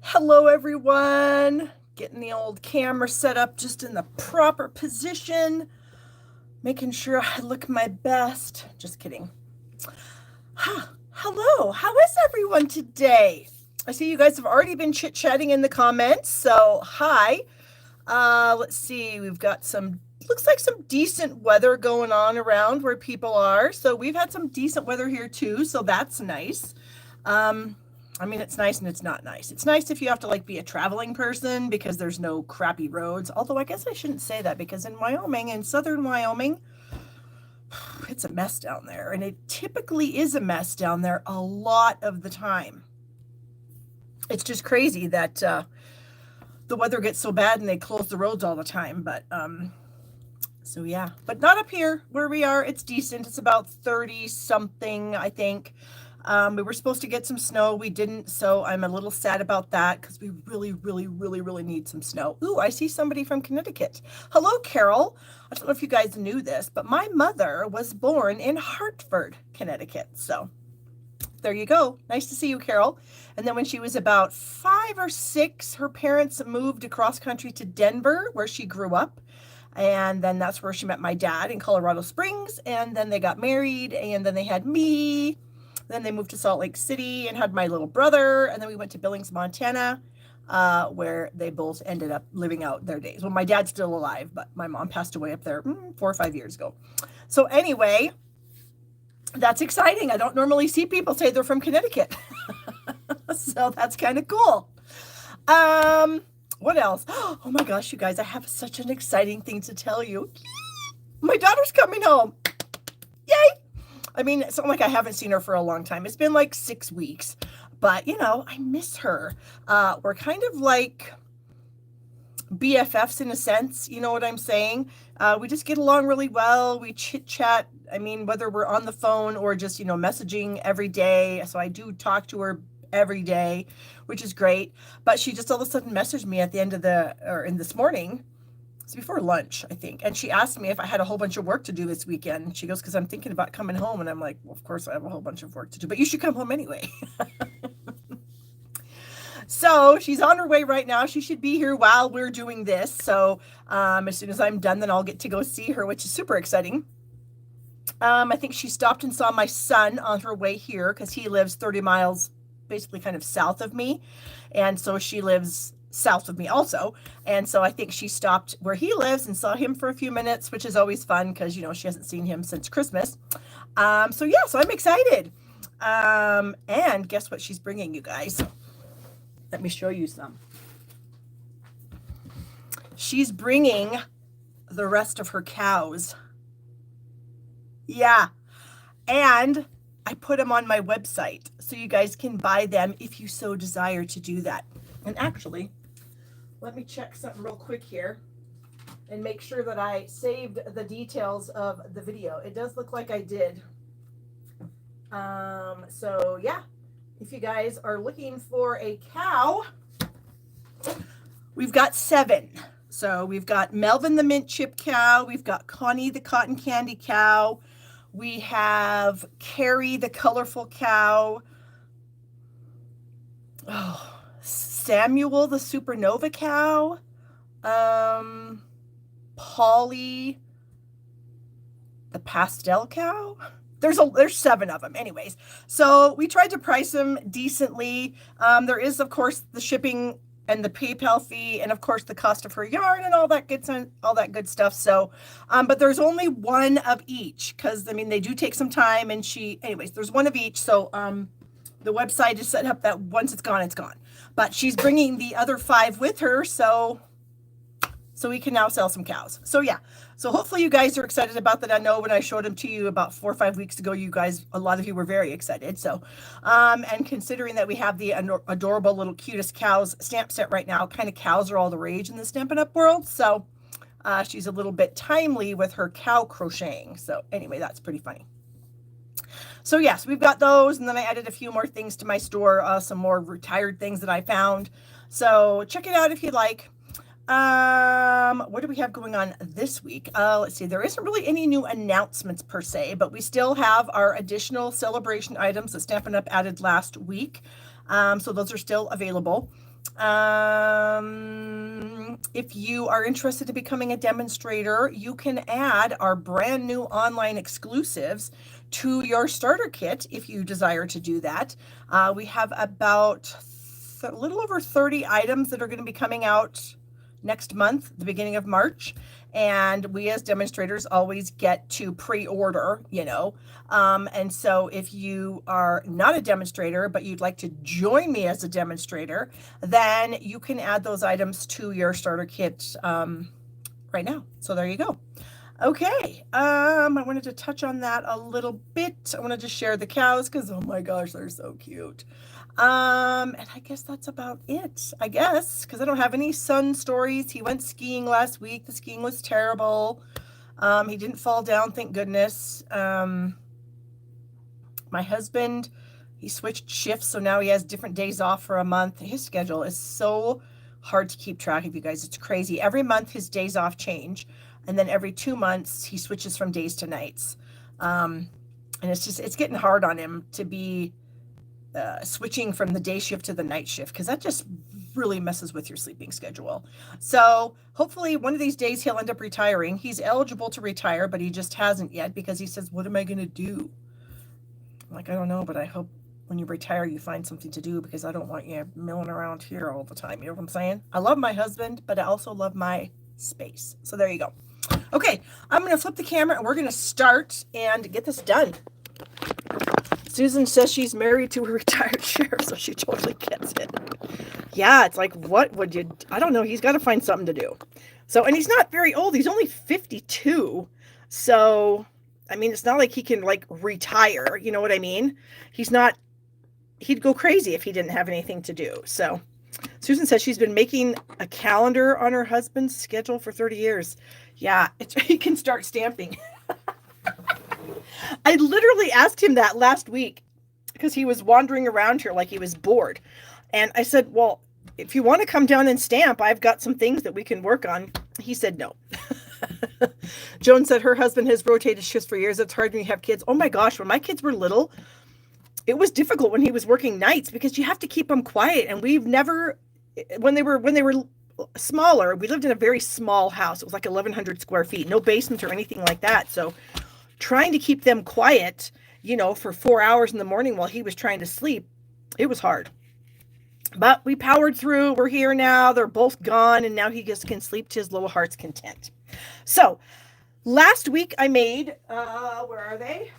Hello, everyone. Getting the old camera set up just in the proper position, making sure I look my best. Just kidding. Hello, how is everyone today? I see you guys have already been chit-chatting in the comments, so hi. Let's see, we've got looks like some decent weather going on around where people are. So we've had some decent weather here too, so that's nice. I mean, it's nice and it's not nice. It's nice if you have to be a traveling person because there's no crappy roads. Although I guess I shouldn't say that because in Wyoming, in southern Wyoming, it's a mess down there. And it typically is a mess down there a lot of the time. It's just crazy that the weather gets so bad and they close the roads all the time. But so yeah, but not up here where we are. It's decent. It's about 30 something, I think. We were supposed to get some snow. We didn't, so I'm a little sad about that because we really need some snow. Ooh, I see somebody from Connecticut. Hello, Carol. I don't know if you guys knew this, but my mother was born in Hartford, Connecticut. So there you go. Nice to see you, Carol. And then when she was about 5 or 6, her parents moved across country to Denver, where she grew up. And then that's where she met my dad in Colorado Springs. And then they got married, and then they had me. Then they moved to Salt Lake City and had my little brother. And then we went to Billings, Montana, where they both ended up living out their days. Well, my dad's still alive, but my mom passed away up there 4 or 5 years ago. So anyway, that's exciting. I don't normally see people say they're from Connecticut. So that's kind of cool. What else? Oh my gosh, you guys, I have such an exciting thing to tell you. My daughter's coming home. Yay! I mean, it's not like I haven't seen her for a long time. It's been like 6 weeks, but I miss her. We're kind of like BFFs in a sense. You know what I'm saying? We just get along really well. We chit chat. I mean, whether we're on the phone or just, messaging every day. So I do talk to her every day, which is great. But she just all of a sudden messaged me at the end of in this morning. It's before lunch, I think. And she asked me if I had a whole bunch of work to do this weekend. She goes, because I'm thinking about coming home. And I'm like, well, of course I have a whole bunch of work to do, but you should come home anyway. So she's on her way right now. She should be here while we're doing this. So as soon as I'm done, then I'll get to go see her, which is super exciting. I think she stopped and saw my son on her way here because he lives 30 miles, basically kind of south of me. And so she lives south of me also. And so I think she stopped where he lives and saw him for a few minutes, which is always fun because, she hasn't seen him since Christmas. So I'm excited. And guess what she's bringing, you guys? Let me show you some. She's bringing the rest of her cows. Yeah. And I put them on my website so you guys can buy them if you so desire to do that. And actually, let me check something real quick here and make sure that I saved the details of the video. It does look like I did. So yeah, if you guys are looking for a cow, we've got 7. So we've got Melvin the mint chip cow. We've got Connie the cotton candy cow. We have Carrie the colorful cow. Oh, Samuel the supernova cow, Polly the pastel cow. There's 7 of them anyways. So we tried to price them decently. There is of course the shipping and the PayPal fee and of course the cost of her yarn and all that good stuff. So but there's only one of each because they do take some time and there's one of each. So the website is set up that once it's gone, it's gone. But she's bringing the other 5 with her, so we can now sell some cows. So yeah, so hopefully you guys are excited about that. I know when I showed them to you about 4 or 5 weeks ago, a lot of you were very excited. So, and considering that we have the adorable little cutest cows stamp set right now, kind of cows are all the rage in the Stampin' Up world. So she's a little bit timely with her cow crocheting. So anyway, that's pretty funny. So yes, we've got those, and then I added a few more things to my store, some more retired things that I found. So check it out if you'd like. What do we have going on this week? Let's see, there isn't really any new announcements per se, but we still have our additional celebration items that Stampin' Up! Added last week. So those are still available. If you are interested in becoming a demonstrator, you can add our brand new online exclusives to your starter kit if you desire to do that. We have about a little over 30 items that are going to be coming out next month, the beginning of March. And we as demonstrators always get to pre-order, and so if you are not a demonstrator, but you'd like to join me as a demonstrator, then you can add those items to your starter kit right now. So there you go. Okay, I wanted to touch on that a little bit. I wanted to share the cows because, oh my gosh, they're so cute. And I guess that's about it, because I don't have any son stories. He went skiing last week. The skiing was terrible. He didn't fall down, thank goodness. My husband, he switched shifts, so now he has different days off for a month. His schedule is so hard to keep track of, you guys. It's crazy. Every month his days off change, and then every 2 months he switches from days to nights. And it's getting hard on him to be switching from the day shift to the night shift, because that just really messes with your sleeping schedule. So hopefully one of these days he'll end up retiring. He's eligible to retire, but he just hasn't yet, because he says, what am I going to do? I'm like, I don't know, but I hope when you retire you find something to do, because I don't want you milling around here all the time. You know what I'm saying? I love my husband, but I also love my space. So there you go. Okay, I'm going to flip the camera and we're going to start and get this done. Susan says she's married to a retired sheriff, so she totally gets it. Yeah, it's like, what would you... I don't know. He's got to find something to do. So, and he's not very old. He's only 52. So, I mean, it's not like he can, retire. You know what I mean? He's not... He'd go crazy if he didn't have anything to do. So, Susan says she's been making a calendar on her husband's schedule for 30 years. Yeah, he can start stamping. I literally asked him that last week because he was wandering around here like he was bored. And I said, well, if you want to come down and stamp, I've got some things that we can work on. He said no. Joan said her husband has rotated shifts for years. It's hard when you have kids. Oh my gosh, when my kids were little, it was difficult when he was working nights because you have to keep them quiet. And we've never, when they were smaller, we lived in a very small house. It was like 1,100 square feet, no basement or anything like that. So trying to keep them quiet, for 4 hours in the morning while he was trying to sleep, it was hard. But we powered through. We're here now. They're both gone. And now he just can sleep to his little heart's content. So last week I made, where are they?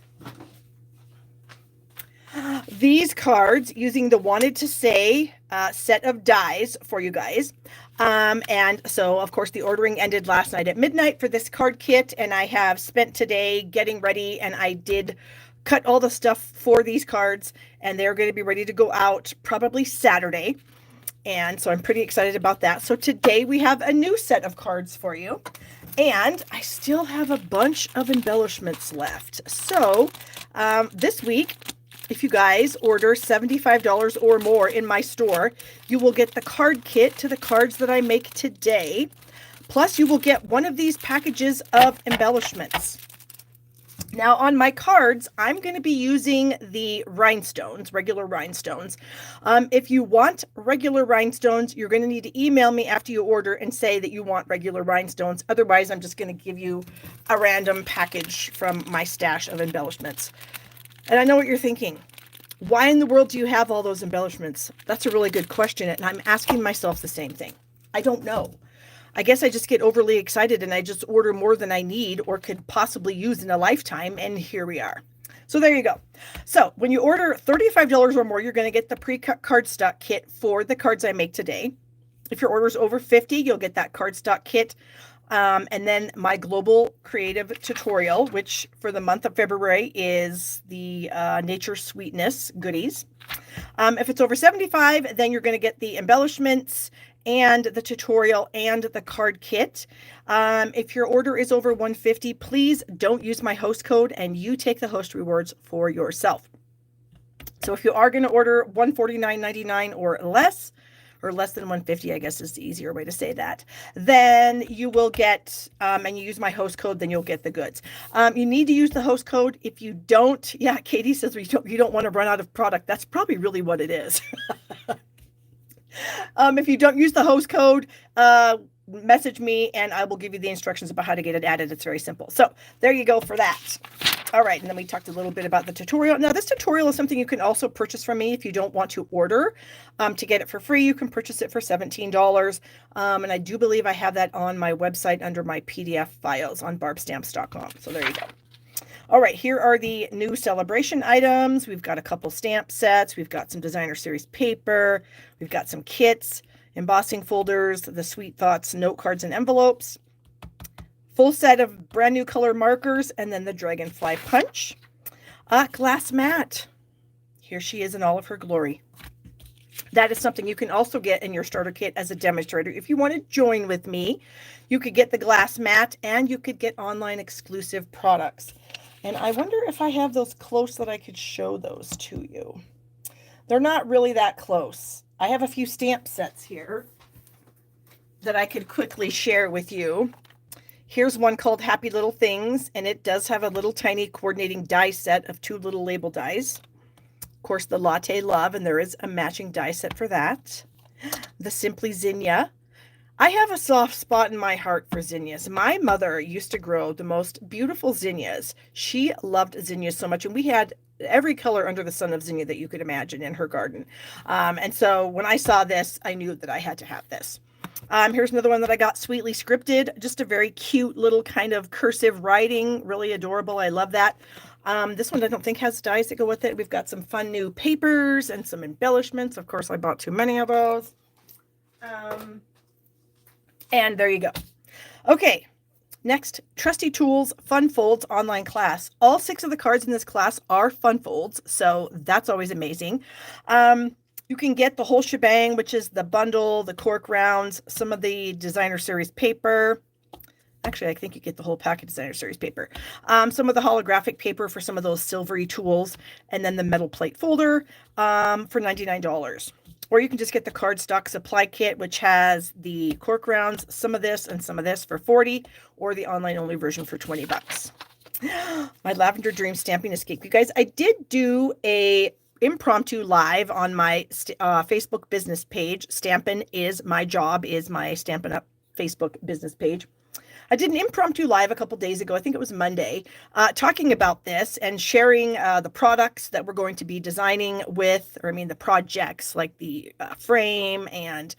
These cards using the Wanted to Say set of dies for you guys. And so, of course, the ordering ended last night at midnight for this card kit, and I have spent today getting ready, and I did cut all the stuff for these cards, and they're going to be ready to go out probably Saturday. And so I'm pretty excited about that. So today we have a new set of cards for you, and I still have a bunch of embellishments left. So this week, if you guys order $75 or more in my store, you will get the card kit to the cards that I make today. Plus, you will get one of these packages of embellishments. Now, on my cards, I'm going to be using the rhinestones, regular rhinestones. If you want regular rhinestones, you're going to need to email me after you order and say that you want regular rhinestones. Otherwise, I'm just going to give you a random package from my stash of embellishments. And I know what you're thinking. Why in the world do you have all those embellishments? That's a really good question. And I'm asking myself the same thing. I don't know. I guess I just get overly excited and I just order more than I need or could possibly use in a lifetime. And here we are. So there you go. So when you order $35 or more, you're going to get the Precut Cardstock Kit for the cards I make today. If your order is over $50, you'll get that cardstock kit. And then my global creative tutorial, which for the month of February is the Nature Sweetness goodies. If it's over $75, then you're going to get the embellishments and the tutorial and the card kit. If your order is over $150, please don't use my host code and you take the host rewards for yourself. So if you are going to order $149.99 or less than $150, I guess is the easier way to say that, then you will get, and you use my host code, then you'll get the goods. You need to use the host code. If you don't, yeah, Katie says you don't want to run out of product. That's probably really what it is. If you don't use the host code, message me and I will give you the instructions about how to get it added. It's very simple. So there you go for that. All right, and then we talked a little bit about the tutorial. Now, this tutorial is something you can also purchase from me if you don't want to order. To get it for free, you can purchase it for $17. And I do believe I have that on my website under my PDF files on barbstamps.com. So there you go. All right, here are the new celebration items. We've got a couple stamp sets. We've got some designer series paper. We've got some kits, embossing folders, the Sweet Thoughts note cards and envelopes. Full set of brand new color markers, and then the Dragonfly Punch. Glass mat. Here she is in all of her glory. That is something you can also get in your starter kit as a demonstrator. If you want to join with me, you could get the glass mat and you could get online exclusive products. And I wonder if I have those close that I could show those to you. They're not really that close. I have a few stamp sets here that I could quickly share with you. Here's one called Happy Little Things, and it does have a little tiny coordinating die set of 2 little label dies. Of course, the Latte Love, and there is a matching die set for that. The Simply Zinnia. I have a soft spot in my heart for zinnias. My mother used to grow the most beautiful zinnias. She loved zinnias so much, and we had every color under the sun of zinnia that you could imagine in her garden. And so when I saw this, I knew that I had to have this. Here's another one that I got, Sweetly Scripted. Just a very cute little kind of cursive writing. Really adorable. I love that. This one I don't think has dies that go with it. We've got some fun new papers and some embellishments. Of course, I bought too many of those. And there you go. Okay. Next, Trusty Tools Fun Folds online class. All 6 of the cards in this class are fun folds, so that's always amazing. You can get the whole shebang, which is the bundle, the cork rounds, some of the designer series paper. Actually, I think you get the whole pack of designer series paper. Some of the holographic paper for some of those silvery tools, and then the metal plate folder for $99. Or you can just get the cardstock supply kit, which has the cork rounds, some of this and some of this for $40, or the online only version for $20. My Lavender Dream Stamping Escape. You guys, I did do a impromptu live on my Facebook business page. Stampin' is my job, is my Stampin' Up Facebook business page. I did an impromptu live a couple days ago, I think it was Monday, talking about this and sharing the products that we're going to be designing with, or I mean the projects like the frame and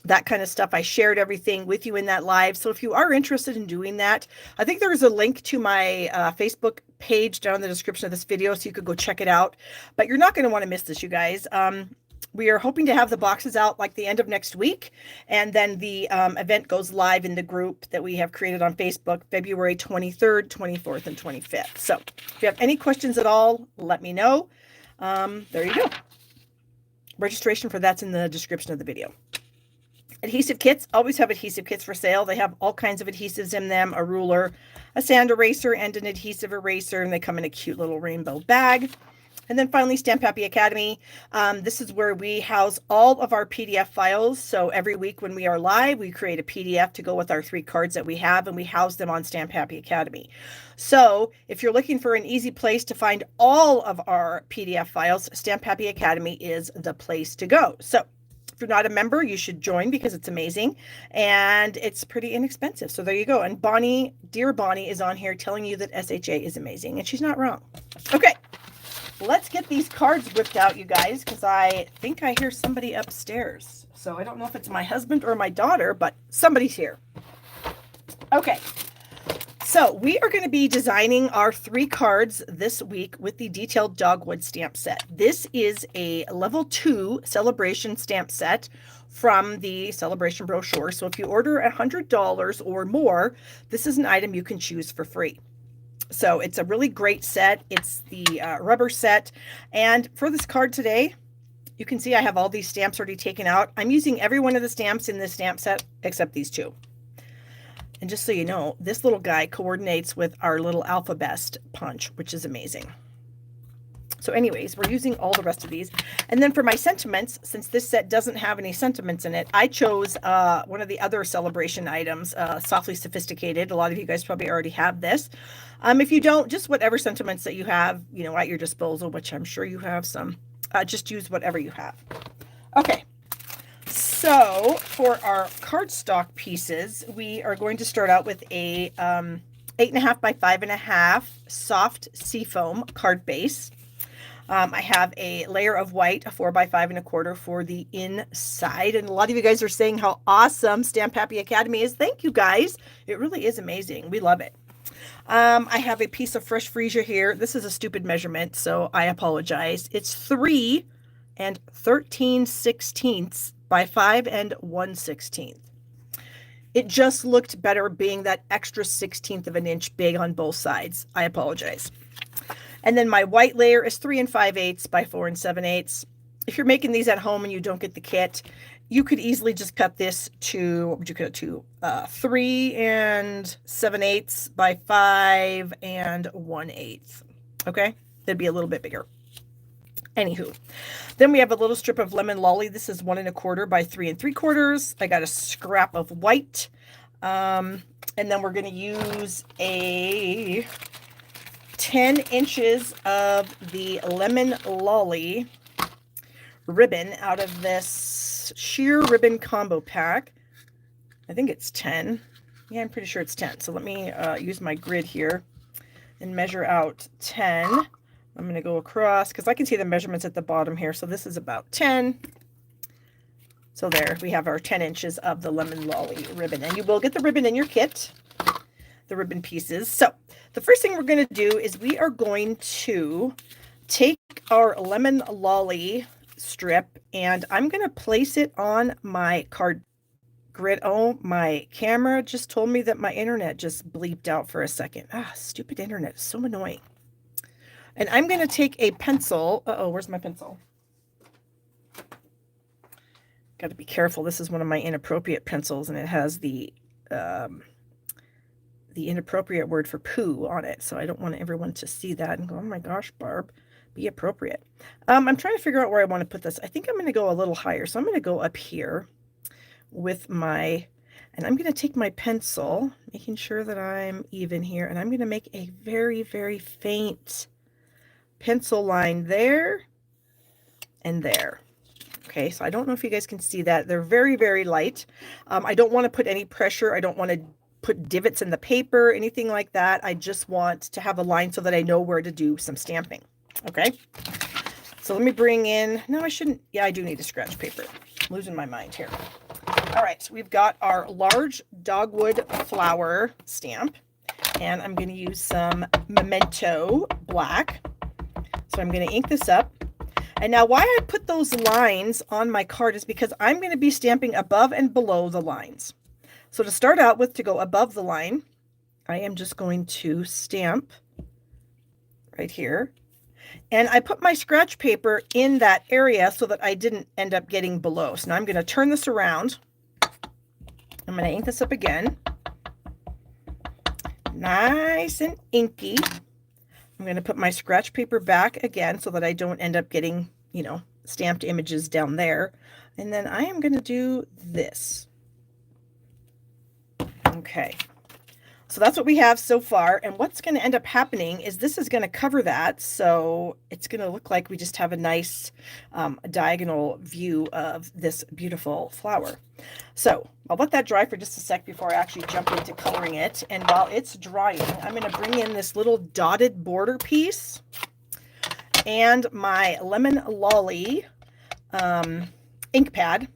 that kind of stuff. I shared everything with you in that live. So if you are interested in doing that, I think there is a link to my Facebook page down in the description of this video, so you could go check it out. But you're not going to want to miss this, you guys. We are hoping to have the boxes out like the end of next week. And then the event goes live in the group that we have created on Facebook, February 23rd, 24th, and 25th. So if you have any questions at all, let me know. There you go. Registration for that's in the description of the video. Adhesive kits, always have adhesive kits for sale. They have all kinds of adhesives in them, a ruler, a sand eraser, and an adhesive eraser, and they come in a cute little rainbow bag. And then finally, Stamp Happy Academy. This is where we house all of our PDF files. So every week when we are live, we create a PDF to go with our 3 cards that we have, and we house them on Stamp Happy Academy. So if you're looking for an easy place to find all of our PDF files, Stamp Happy Academy is the place to go. So if you're not a member, you should join because it's amazing and it's pretty inexpensive. So there you go. And Bonnie, dear Bonnie, is on here telling you that SHA is amazing, and she's not wrong. Okay. Let's get these cards whipped out, you guys, because I think I hear somebody upstairs. So I don't know if it's my husband or my daughter, but somebody's here. Okay. So we are going to be designing our 3 cards this week with the detailed Dogwood stamp set. This is a level 2 celebration stamp set from the celebration brochure. So if you order $100 or more, this is an item you can choose for free. So it's a really great set. It's the rubber set. And for this card today, you can see I have all these stamps already taken out. I'm using every one of the stamps in this stamp set except these 2. And just so you know, this little guy coordinates with our little Alphabest punch, which is amazing. So anyways, we're using all the rest of these. And then for my sentiments, since this set doesn't have any sentiments in it, I chose one of the other celebration items, Softly Sophisticated. A lot of you guys probably already have this. If you don't, just whatever sentiments that you have, you know, at your disposal, which I'm sure you have some, just use whatever you have. Okay. So for our cardstock pieces, we are going to start out with a 8.5 by 5.5 soft seafoam card base. I have a layer of white, a 4 by 5.25 for the inside. And a lot of you guys are saying how awesome Stamp Happy Academy is. Thank you guys. It really is amazing. We love it. I have a piece of fresh freesia here. This is a stupid measurement, so I apologize. It's 3 13/16 by 5 1/16. It just looked better being that extra 1/16 of an inch big on both sides. I apologize. And then my white layer is 3 5/8 by 4 7/8. If you're making these at home and you don't get the kit, you could easily just cut this to, what would you cut it to? 3 7/8 by 5 1/8. Okay, that'd be a little bit bigger. Anywho, then we have a little strip of lemon lolly. This is 1 1/4 by 3 3/4. I got a scrap of white. And then we're going to use a 10 inches of the lemon lolly ribbon out of this sheer ribbon combo pack. I think it's 10. Yeah, I'm pretty sure it's 10. So let me use my grid here and measure out 10. I'm going to go across because I can see the measurements at the bottom here. So this is about 10. So there we have our 10 inches of the lemon lolly ribbon, and you will get the ribbon in your kit, the ribbon pieces. So the first thing we're going to do is we are going to take our lemon lolly strip and I'm going to place it on my card grid. Oh, my camera just told me that my internet just bleeped out for a second. Ah, stupid internet is so annoying. And I'm going to take a pencil. Uh-oh, where's my pencil? Got to be careful. This is one of my inappropriate pencils, and it has the inappropriate word for poo on it. So I don't want everyone to see that and go, oh my gosh, Barb, be appropriate. I'm trying to figure out where I want to put this. I think I'm going to go a little higher. So I'm going to go up here with my, and I'm going to take my pencil, making sure that I'm even here, and I'm going to make a very, very faint pencil line there and there. Okay, so I don't know if you guys can see that. They're very, very light. I don't want to put any pressure. I don't want to put divots in the paper, anything like that. I just want to have a line so that I know where to do some stamping. Okay, so let me bring in, no, I shouldn't. Yeah, I do need a scratch paper. I'm losing my mind here. All right, so we've got our large dogwood flower stamp, and I'm going to use some Memento black. So I'm going to ink this up. And now why I put those lines on my card is because I'm going to be stamping above and below the lines. So to start out with, to go above the line, I am just going to stamp right here. And I put my scratch paper in that area so that I didn't end up getting below. So now I'm going to turn this around. I'm going to ink this up again. Nice and inky. I'm going to put my scratch paper back again so that I don't end up getting, you know, stamped images down there. And then I am going to do this. Okay. So that's what we have so far. And what's going to end up happening is this is going to cover that. So it's going to look like we just have a nice diagonal view of this beautiful flower. So I'll let that dry for just a sec before I actually jump into coloring it. And while it's drying, I'm going to bring in this little dotted border piece and my lemon lolly ink pad.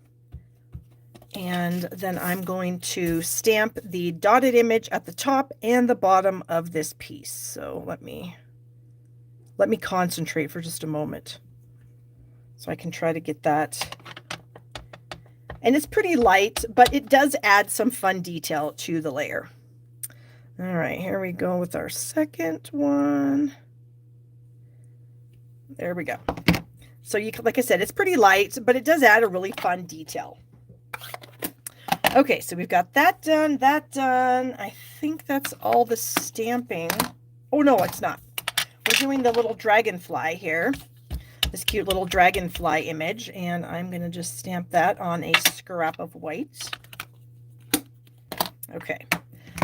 And then I'm going to stamp the dotted image at the top and the bottom of this piece. So let me concentrate for just a moment so I can try to get that. And it's pretty light, but it does add some fun detail to the layer. All right, here we go with our second one. There we go. So you, like I said, it's pretty light, but it does add a really fun detail. Okay, so we've got that done, that done. I think that's all the stamping. Oh, no, it's not. We're doing the little dragonfly here, this cute little dragonfly image, and I'm going to just stamp that on a scrap of white. Okay,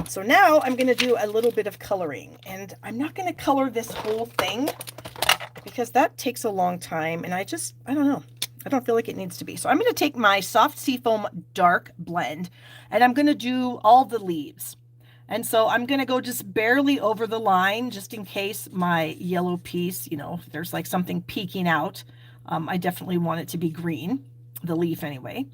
so now I'm going to do a little bit of coloring, and I'm not going to color this whole thing because that takes a long time, and I don't know. I don't feel like it needs to be. So I'm going to take my Soft Seafoam Dark blend, and I'm going to do all the leaves. And so I'm going to go just barely over the line, just in case my yellow piece, you know, if there's like something peeking out. I definitely want it to be green, the leaf anyway.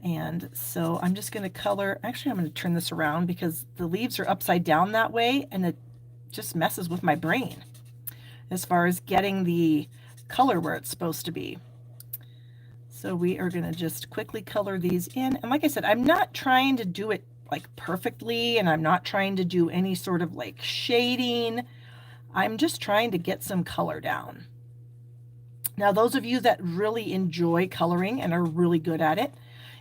And so I'm just going to color, actually I'm going to turn this around because the leaves are upside down that way, and it just messes with my brain as far as getting the color where it's supposed to be. So we are going to just quickly color these in. And like I said, I'm not trying to do it like perfectly, and I'm not trying to do any sort of like shading. I'm just trying to get some color down. Now, those of you that really enjoy coloring and are really good at it,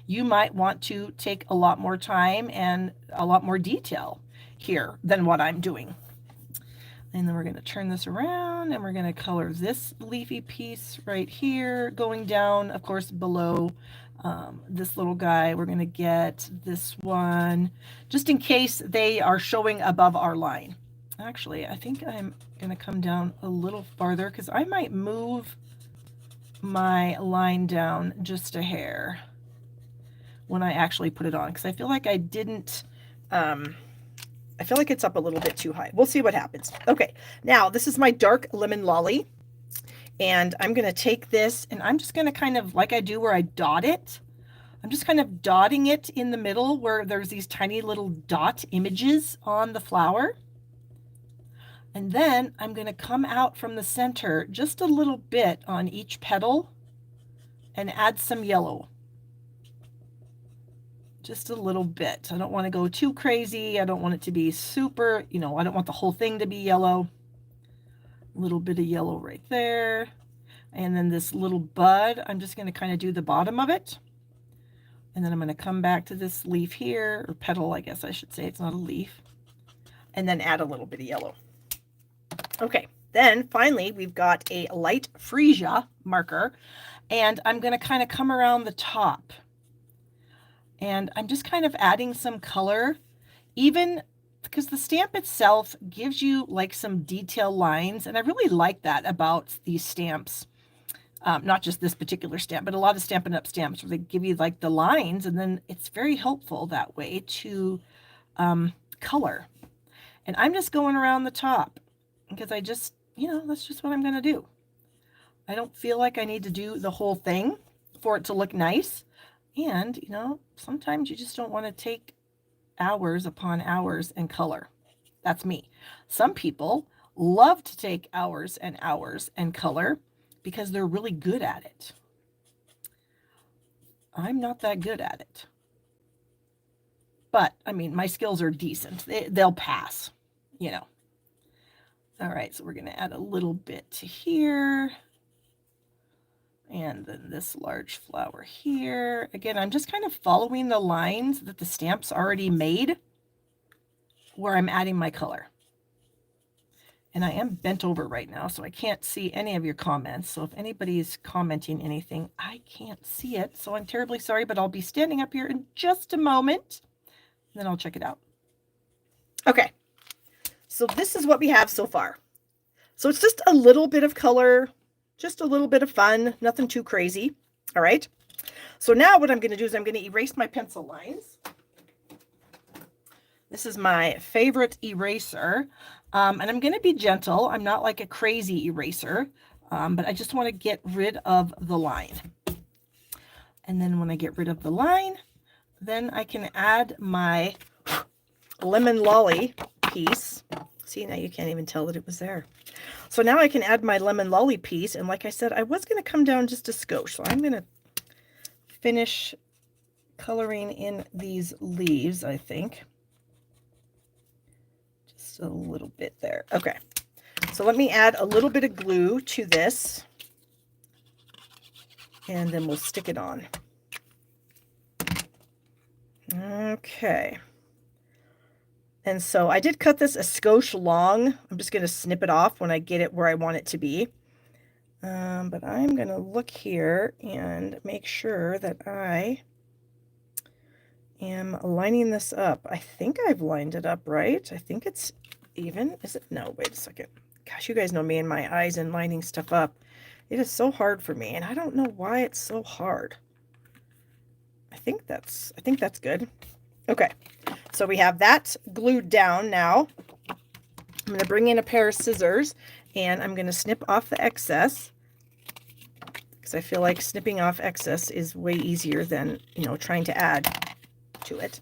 you might want to take a lot more time and a lot more detail here than what I'm doing. And then we're going to turn this around, and we're going to color this leafy piece right here, going down, of course, below this little guy. We're going to get this one, just in case they are showing above our line. Actually, I think I'm going to come down a little farther because I might move my line down just a hair when I actually put it on, because I feel like I didn't, I feel like it's up a little bit too high. We'll see what happens. Okay, now this is my dark lemon lolly, and I'm going to take this and I'm just going to kind of, like I do where I dot it, I'm just kind of dotting it in the middle where there's these tiny little dot images on the flower. And then I'm going to come out from the center just a little bit on each petal and add some yellow. Just a little bit. I don't want to go too crazy. I don't want it to be super, you know, I don't want the whole thing to be yellow. A little bit of yellow right there. And then this little bud, I'm just going to kind of do the bottom of it. And then I'm going to come back to this leaf here, or petal, I guess I should say. It's not a leaf. And then add a little bit of yellow. Okay, then finally we've got a light freesia marker, and I'm going to kind of come around the top. And I'm just kind of adding some color, even because the stamp itself gives you like some detail lines. And I really like that about these stamps. Not just this particular stamp, but a lot of Stampin' Up! Stamps where they give you like the lines, and then it's very helpful that way to color. And I'm just going around the top because I just, you know, that's just what I'm going to do. I don't feel like I need to do the whole thing for it to look nice. And, you know, sometimes you just don't want to take hours upon hours and color. That's me. Some people love to take hours and hours and color because they're really good at it. I'm not that good at it. But, I mean, my skills are decent. They'll pass, you know. All right, so we're going to add a little bit to here. And then this large flower here. Again, I'm just kind of following the lines that the stamp's already made where I'm adding my color. And I am bent over right now, so I can't see any of your comments. So if anybody's commenting anything, I can't see it. So I'm terribly sorry, but I'll be standing up here in just a moment. And then I'll check it out. Okay, so this is what we have so far. So it's just a little bit of color, just a little bit of fun, nothing too crazy. All right. So now what I'm going to do is I'm going to erase my pencil lines. This is my favorite eraser. And I'm going to be gentle. I'm not like a crazy eraser, but I just want to get rid of the line. And then when I get rid of the line, then I can add my lemon lolly piece. See, now you can't even tell that it was there. So now I can add my lemon lolly piece. And like I said, I was going to come down just a skosh. So I'm going to finish coloring in these leaves, I think. Just a little bit there. Okay. So let me add a little bit of glue to this. And then we'll stick it on. Okay. And so I did cut this a skosh long. I'm just going to snip it off when I get it where I want it to be. But I'm going to look here and make sure that I am lining this up. I think I've lined it up right. I think it's even. Is it? No, wait a second. Gosh, you guys know me and my eyes and lining stuff up. It is so hard for me, and I don't know why it's so hard. I think that's good. Okay, so we have that glued down now. I'm going to bring in a pair of scissors, and I'm going to snip off the excess, because I feel like snipping off excess is way easier than, you know, trying to add to it.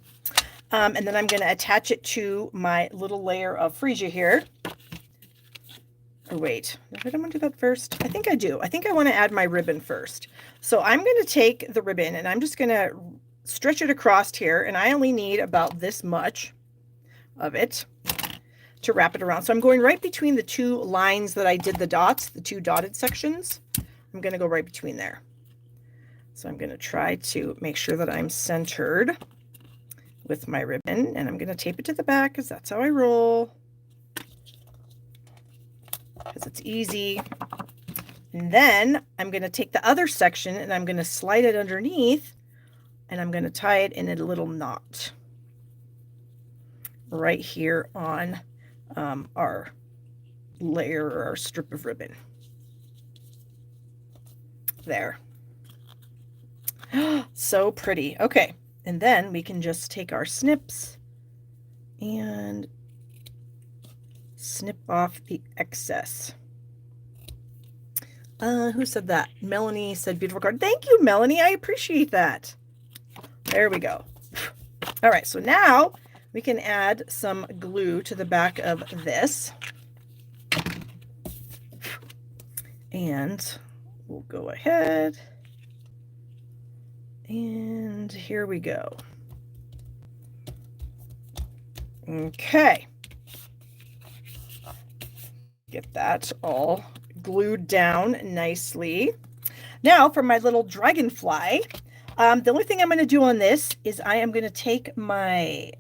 And then I'm going to attach it to my little layer of freesia here. Oh, wait, did I want to do that first? I think I do. I think I want to add my ribbon first. So I'm going to take the ribbon and I'm just going to stretch it across here, and I only need about this much of it to wrap it around. So I'm going right between the two lines that I did the dots, the two dotted sections. I'm going to go right between there. So I'm going to try to make sure that I'm centered with my ribbon, and I'm going to tape it to the back because that's how I roll, because it's easy. And then I'm going to take the other section and I'm going to slide it underneath, and I'm going to tie it in a little knot right here on our layer or our strip of ribbon. There. So pretty. Okay, and then we can just take our snips and snip off the excess. Who said that? Melanie said beautiful card. Thank you, Melanie. I appreciate that. There we go. All right, so now we can add some glue to the back of this. And we'll go ahead. And here we go. Okay. Get that all glued down nicely. Now for my little dragonfly. The only thing I'm going to do on this is I am going to take my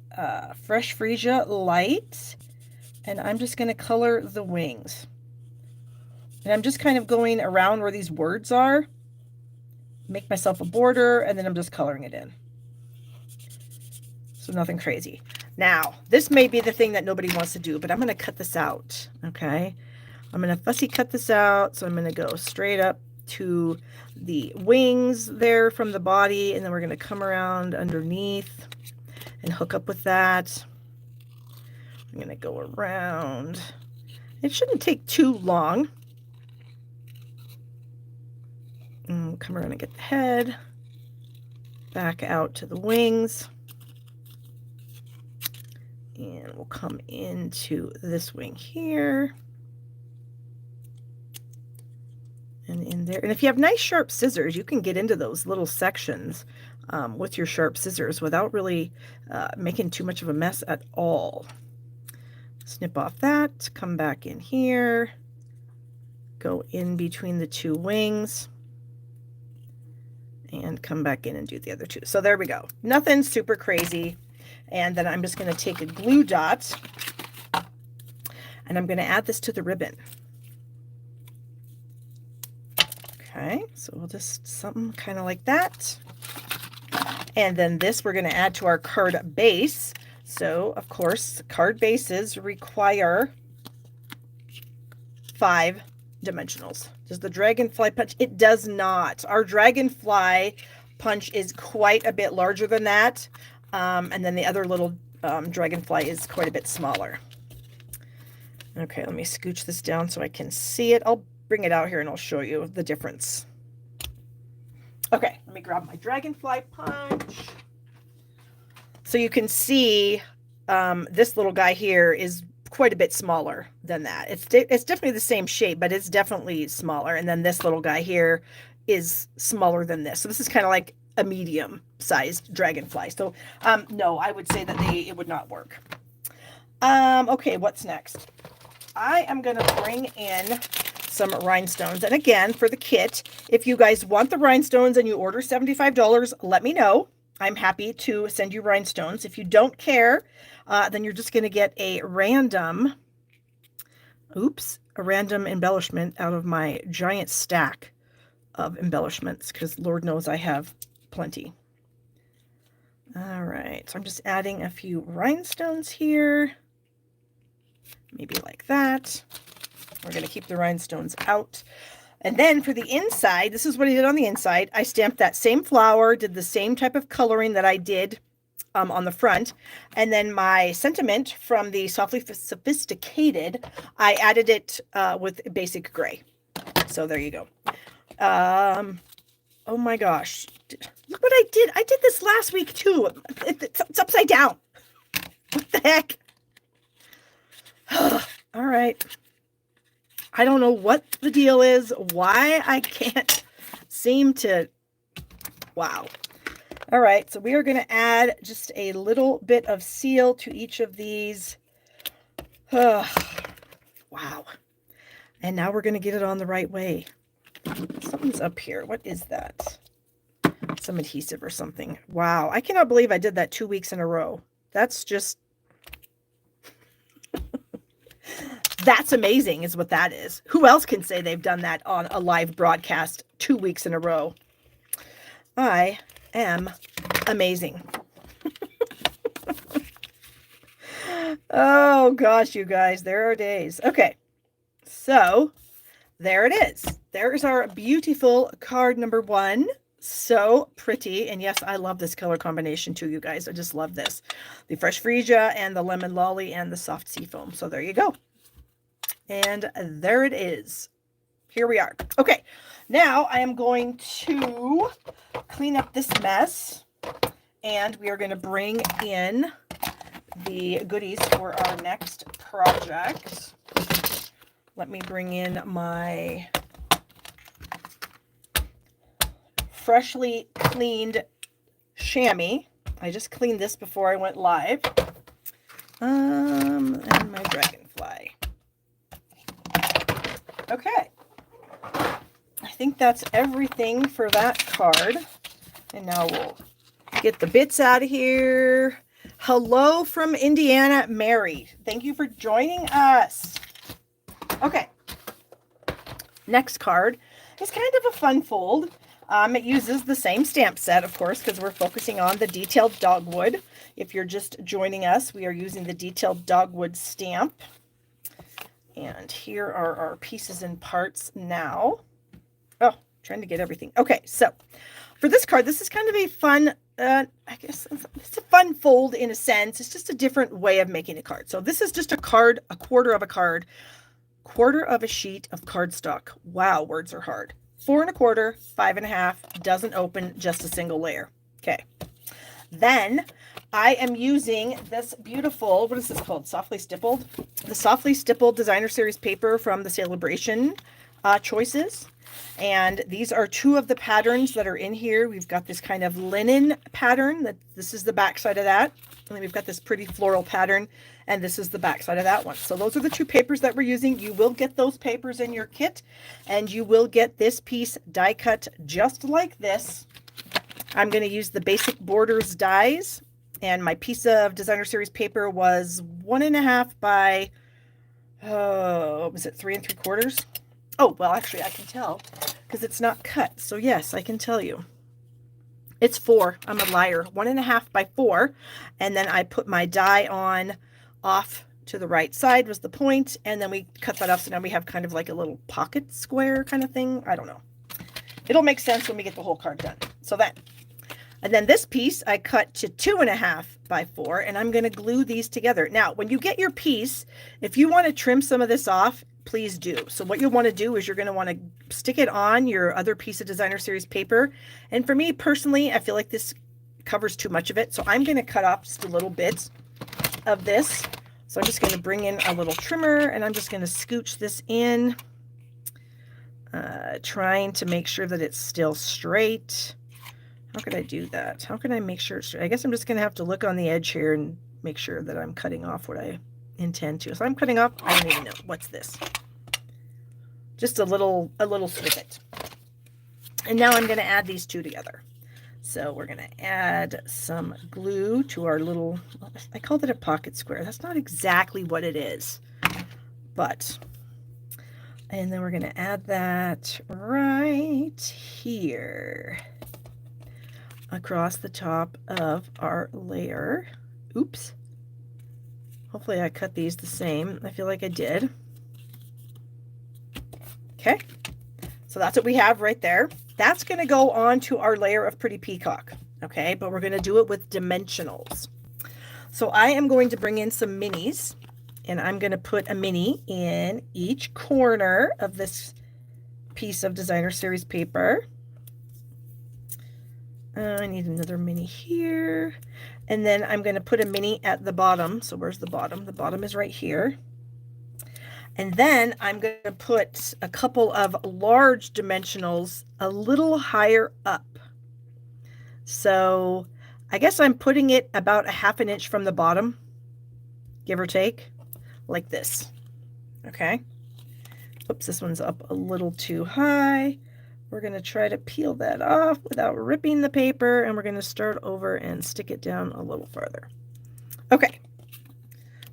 Fresh Freesia Light, and I'm just going to color the wings. And I'm just kind of going around where these words are, make myself a border, and then I'm just coloring it in. So nothing crazy. Now, this may be the thing that nobody wants to do, but I'm going to cut this out, okay? I'm going to fussy cut this out, so I'm going to go straight up to the wings there from the body, and then we're going to come around underneath and hook up with that. I'm going to go around. It shouldn't take too long. And come around and get the head back out to the wings, and we'll come into this wing here and in there. And if you have nice sharp scissors, you can get into those little sections with your sharp scissors without really making too much of a mess at all. Snip off that, come back in here, go in between the two wings, and come back in and do the other two. So there we go. Nothing super crazy. And then I'm just going to take a glue dot and I'm going to add this to the ribbon. Okay, so we'll just something kind of like that. And then this we're going to add to our card base. So of course, card bases require 5 dimensionals. Does the dragonfly punch? It does not. Our dragonfly punch is quite a bit larger than that. And then the other little dragonfly is quite a bit smaller. Okay, let me scooch this down so I can see it. I'll bring it out here and I'll show you the difference. Okay, let me grab my dragonfly punch. So you can see this little guy here is quite a bit smaller than that. It's definitely the same shape, but it's definitely smaller. And then this little guy here is smaller than this. So this is kind of like a medium sized dragonfly. So no, I would say that it would not work. Okay, what's next? I am going to bring in some rhinestones. And again, for the kit, if you guys want the rhinestones and you order $75, let me know. I'm happy to send you rhinestones. If you don't care, then you're just going to get a random embellishment out of my giant stack of embellishments, because Lord knows I have plenty. All right, so I'm just adding a few rhinestones here, maybe like that. We're going to keep the rhinestones out. And then for the inside, this is what I did on the inside. I stamped that same flower, did the same type of coloring that I did on the front. And then my sentiment from the Softly Sophisticated, I added it with basic gray. So there you go. Oh my gosh. Look what I did. I did this last week too. It's upside down. What the heck? All right. I don't know what the deal is, why I can't seem to, wow. All right, so we are going to add just a little bit of seal to each of these. Wow. And now we're going to get it on the right way. Something's up here. What is that? Some adhesive or something. Wow, I cannot believe I did that 2 weeks in a row. That's just... That's amazing is what that is. Who else can say they've done that on a live broadcast 2 weeks in a row? I am amazing. Oh gosh, you guys, there are days. Okay, so there it is. There is our beautiful card number 1. So pretty. And yes, I love this color combination too, you guys. I just love this. The Fresh Freesia and the Lemon Lolly and the Soft Seafoam. So there you go. And there it is. Here we are. Okay, now I am going to clean up this mess, and we are going to bring in the goodies for our next project. Let me bring in my freshly cleaned chamois. I just cleaned this before I went live. And my dragonfly. Okay, I think that's everything for that card. And now we'll get the bits out of here. Hello from Indiana, Mary. Thank you for joining us. Okay, next card is kind of a fun fold. It uses the same stamp set, of course, because we're focusing on the detailed Dogwood. If you're just joining us, we are using the detailed Dogwood stamp. And here are our pieces and parts now. Oh, trying to get everything. Okay, so for this card, this is kind of a fun, I guess it's a fun fold in a sense. It's just a different way of making a card. So this is just a card, a quarter of a card, quarter of a sheet of cardstock. Wow, words are hard. 4 1/4, 5 1/2, doesn't open, just a single layer. Okay. Then I am using this beautiful, what is this called? Softly Stippled? The Softly Stippled Designer Series paper from the Celebration choices. And these are 2 of the patterns that are in here. We've got this kind of linen pattern. This is the back side of that. And then we've got this pretty floral pattern. And this is the back side of that one. So those are the 2 papers that we're using. You will get those papers in your kit. And you will get this piece die cut just like this. I'm going to use the Basic Borders dies. And my piece of Designer Series paper was 1 1/2 by, was it 3 3/4? Oh, well, actually, I can tell because it's not cut. So, yes, I can tell you. It's 4. I'm a liar. 1 1/2 by 4. And then I put my die on off to the right side was the point. And then we cut that off. So now we have kind of like a little pocket square kind of thing. I don't know. It'll make sense when we get the whole card done. So then. And then this piece I cut to 2 1/2 by 4, and I'm going to glue these together. Now, when you get your piece, if you want to trim some of this off, please do. So what you'll want to do is you're going to want to stick it on your other piece of Designer Series paper. And for me personally, I feel like this covers too much of it. So I'm going to cut off just a little bit of this. So I'm just going to bring in a little trimmer, and I'm just going to scooch this in, trying to make sure that it's still straight. How could I do that? How can I make sure it's straight? I guess I'm just going to have to look on the edge here and make sure that I'm cutting off what I intend to. So I'm cutting off, I don't even know. What's this? Just a little snippet. And now I'm going to add these 2 together. So we're going to add some glue to our little, I called it a pocket square. That's not exactly what it is. But, and then we're going to add that right here. Across the top of our layer. Oops. Hopefully I cut these the same. I feel like I did. Okay. So So that's what we have right there. That's going to go on to our layer of Pretty Peacock. Okay, but we're going to do it with dimensionals. So I am going to bring in some minis, and I'm going to put a mini in each corner of this piece of designer series paper. I need another mini here. And then I'm going to put a mini at the bottom. So where's the bottom? The bottom is right here. And then I'm going to put a couple of large dimensionals a little higher up. So I guess I'm putting it about a ½ inch from the bottom, give or take, like this. Okay. Oops, this one's up a little too high. We're going to try to peel that off without ripping the paper, and we're going to start over and stick it down a little farther. Okay.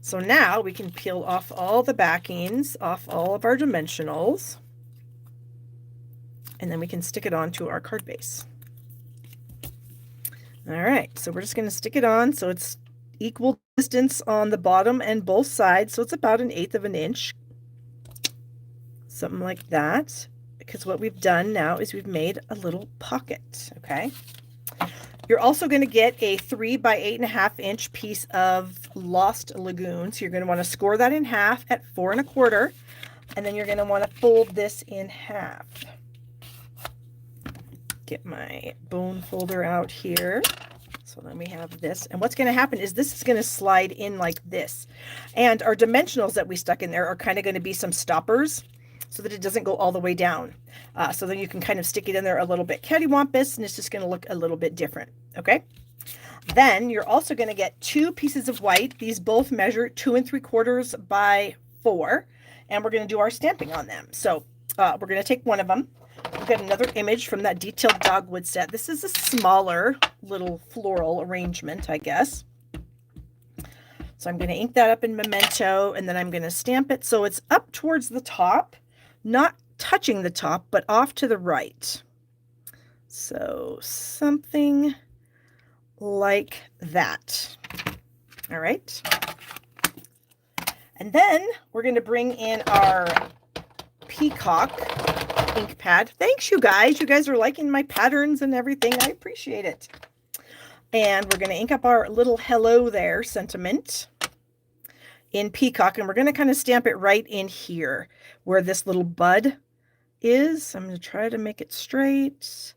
So now we can peel off all the backings, off all of our dimensionals, and then we can stick it onto our card base. All right, so we're just going to stick it on so it's equal distance on the bottom and both sides, so it's about 1/8 of an inch, something like that, because what we've done now is we've made a little pocket. Okay. You're also going to get a 3 by 8.5 inch piece of Lost Lagoon. So you're going to want to score that in half at 4 1/4, and then you're going to want to fold this in half. Get my bone folder out here. So then we have this, and what's going to happen is this is going to slide in like this, and our dimensionals that we stuck in there are kind of going to be some stoppers so that it doesn't go all the way down. So then you can kind of stick it in there a little bit cattywampus, and it's just going to look a little bit different. Okay. Then you're also going to get 2 pieces of white. These both measure 2 3/4 by 4, and we're going to do our stamping on them. So we're going to take one of them. We've got another image from that detailed Dogwood set. This is a smaller little floral arrangement, I guess. So I'm going to ink that up in Memento, and then I'm going to stamp it so it's up towards the top, not touching the top, but off to the right. So something like that. All right. And then we're going to bring in our Peacock ink pad. Thanks, you guys. You guys are liking my patterns and everything. I appreciate it. And we're going to ink up our little hello there sentiment in Peacock, and we're going to kind of stamp it right in here where this little bud is. I'm going to try to make it straight.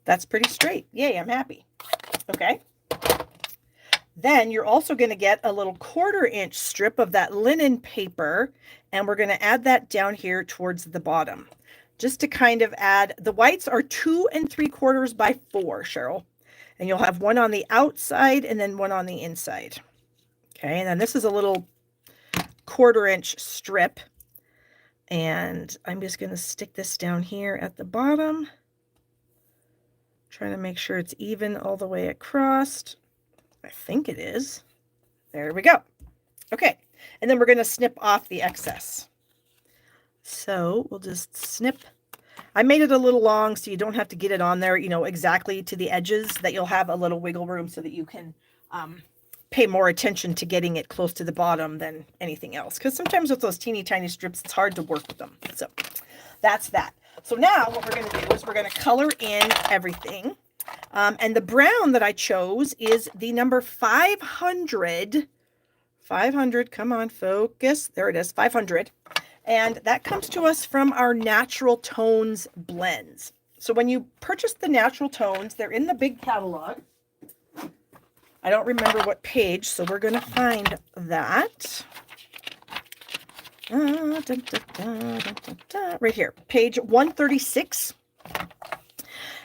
That's pretty straight. Yay, I'm happy. Okay. Then you're also going to get a little 1/4 inch strip of that linen paper, and we're going to add that down here towards the bottom, just to kind of add. The whites are 2 3/4 by 4, Cheryl, and you'll have one on the outside and then one on the inside. Okay, and then this is a little 1/4 inch strip, and I'm just going to stick this down here at the bottom. Trying to make sure it's even all the way across. I think it is. There we go. Okay, and then we're going to snip off the excess. So we'll just snip. I made it a little long so you don't have to get it on there, you know, exactly to the edges, that you'll have a little wiggle room so that you can pay more attention to getting it close to the bottom than anything else. Because sometimes with those teeny tiny strips, it's hard to work with them. So that's that. So now what we're going to do is we're going to color in everything. And the brown that I chose is the number 500. 500, come on, focus. There it is, 500. And that comes to us from our Natural Tones blends. So when you purchase the Natural Tones, they're in the big catalog. I don't remember what page, so we're going to find that. Right here, page 136.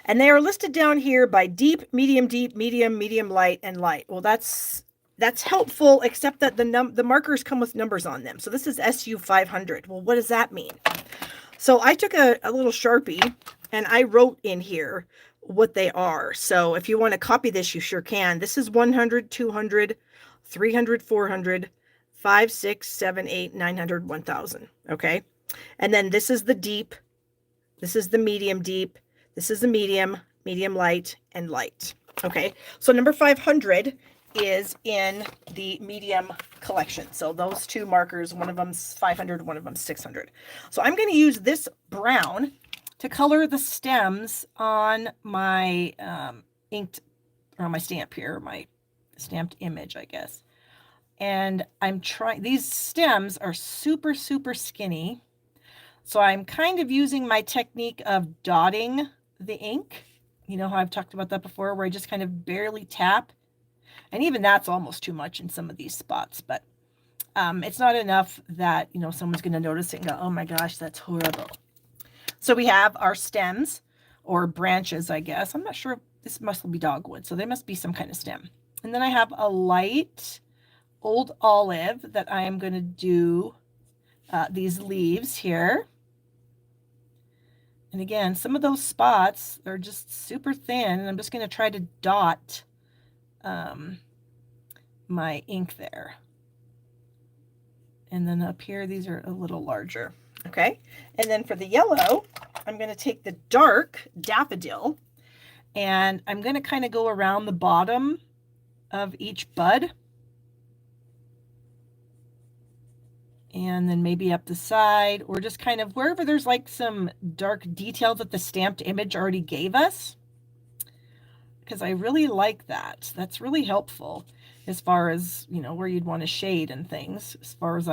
And they are listed down here by deep, medium, medium light, and light. Well, that's helpful, except that the markers come with numbers on them. So this is SU 500. Well, what does that mean? So I took a little Sharpie and I wrote in here what they are. So if you want to copy this, you sure can. This is 100, 200, 300, 400, 5, 6, 7, 8, 900, 1000. Okay. And then this is the deep. This is the medium deep. This is the medium, medium light, and light. Okay. So number 500 is in the medium collection. So those two markers, one of them's 500, one of them's 600. So I'm going to use this brown to color the stems on my inked, or my stamp here, my stamped image, I guess. And I'm trying, these stems are super, super skinny. So I'm kind of using my technique of dotting the ink. You know how I've talked about that before, where I just kind of barely tap. And even that's almost too much in some of these spots, but it's not enough that, you know, someone's going to notice it and go, oh my gosh, that's horrible. So we have our stems, or branches, I guess. I'm not sure if this must be dogwood, so they must be some kind of stem. And then I have a light old olive that I am going to do these leaves here. And again, some of those spots are just super thin, and I'm just going to try to dot my ink there. And then up here, these are a little larger. Okay. And then for the yellow, I'm going to take the dark daffodil, and I'm going to kind of go around the bottom of each bud. And then maybe up the side, or just kind of wherever there's like some dark detail that the stamped image already gave us. Because I really like that. That's really helpful as far as, you know, where you'd want to shade and things, as far as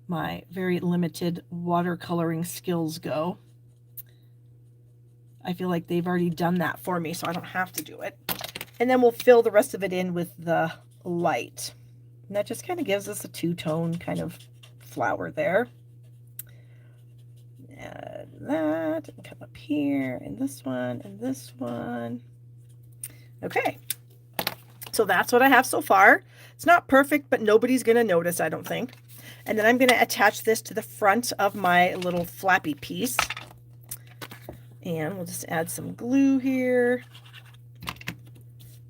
my very limited watercoloring skills go. I feel like they've already done that for me, so I don't have to do it. And then we'll fill the rest of it in with the light. And that just kind of gives us a two-tone kind of flower there. Add that, and come up here, and this one, and this one. Okay, so that's what I have so far. It's not perfect, but nobody's going to notice, I don't think. And then I'm going to attach this to the front of my little flappy piece. And we'll just add some glue here.